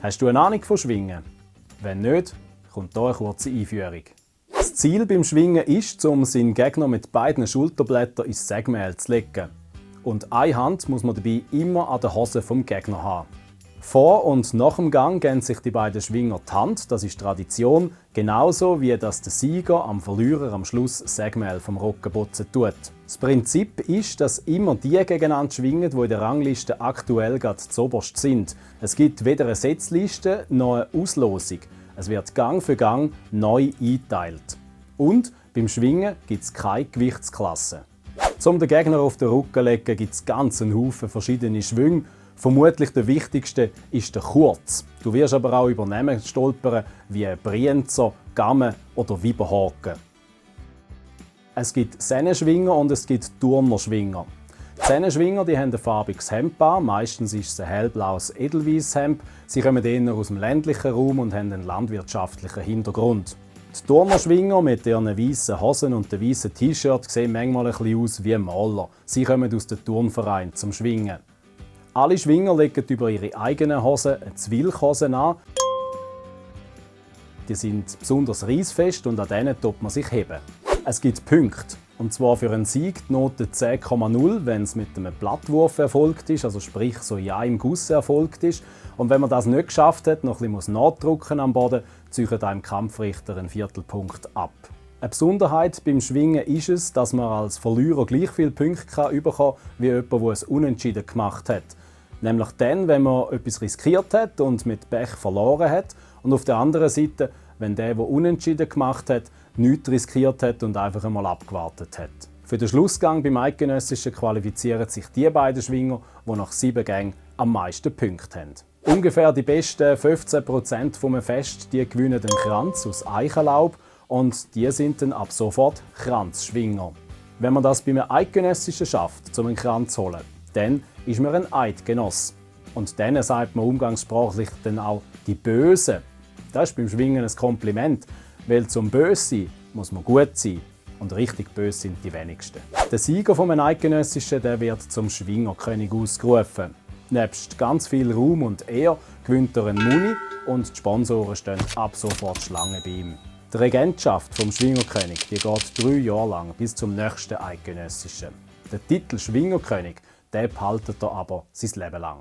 Hast du eine Ahnung von Schwingen? Wenn nicht, kommt hier eine kurze Einführung. Das Ziel beim Schwingen ist, um seinen Gegner mit beiden Schulterblättern ins Sägemehl zu legen. Und eine Hand muss man dabei immer an der Hose vom Gegner haben. Vor und nach dem Gang geben sich die beiden Schwinger die Hand, das ist Tradition, genauso wie das der Sieger am Verlierer am Schluss Sägemehl vom Rücken putzen tut. Das Prinzip ist, dass immer die gegeneinander schwingen, die in der Rangliste aktuell gerade zuoberst sind. Es gibt weder eine Setzliste noch eine Auslosung. Es wird Gang für Gang neu eingeteilt. Und beim Schwingen gibt es keine Gewichtsklasse. Um den Gegner auf den Rücken zu legen, gibt es ganz einen Haufen verschiedene Schwünge. Vermutlich der wichtigste ist der Kurz. Du wirst aber auch über Namen stolpern wie Brienzer, Gamme oder Weiberhaken. Es gibt Sennenschwinger und es gibt Turnerschwinger. Die Sennenschwinger haben ein farbiges Hemd an, meistens ist es ein hellblaues Edelweisshemd. Sie kommen eher aus dem ländlichen Raum und haben einen landwirtschaftlichen Hintergrund. Die Turnerschwinger mit ihren weißen Hosen und den weißen T-Shirt sehen manchmal ein bisschen aus wie Maler. Sie kommen aus dem Turnverein zum Schwingen. Alle Schwinger legen über ihre eigenen Hosen eine Zwilchhose an. Die sind besonders reissfest und an denen tut man sich heben. Es gibt Punkte, und zwar für einen Sieg die Note 10,0, wenn es mit einem Blattwurf erfolgt ist, also sprich so in einem Guss erfolgt ist. Und wenn man das nicht geschafft hat, noch ein bisschen nachdrücken am Boden, zieht einem Kampfrichter einen Viertelpunkt ab. Eine Besonderheit beim Schwingen ist es, dass man als Verlierer gleich viele Punkte bekommen kann, wie jemand, der es unentschieden gemacht hat. Nämlich dann, wenn man etwas riskiert hat und mit Pech verloren hat. Und auf der anderen Seite, wenn der unentschieden gemacht hat, nichts riskiert hat und einfach einmal abgewartet hat. Für den Schlussgang beim Eidgenössischen qualifizieren sich die beiden Schwinger, die nach 7 Gängen am meisten Punkte haben. Ungefähr die besten 15% vom Fest die gewinnen den Kranz aus Eichenlaub und die sind dann ab sofort Kranzschwinger. Wenn man das beim Eidgenössischen schafft, um einen Kranz zu holen, dann ist man ein Eidgenoss. Und denen sagt man umgangssprachlich dann auch die Bösen. Das ist beim Schwingen ein Kompliment, weil zum Böse muss man gut sein. Und richtig böse sind die wenigsten. Der Sieger vom Eidgenössischen der wird zum Schwingerkönig ausgerufen. Nebst ganz viel Ruhm und Ehr gewinnt er einen Muni und die Sponsoren stehen ab sofort Schlange bei ihm. Die Regentschaft vom Schwingerkönig die geht 3 Jahre lang bis zum nächsten Eidgenössischen. Der Titel Schwingerkönig den behaltet er aber sein Leben lang.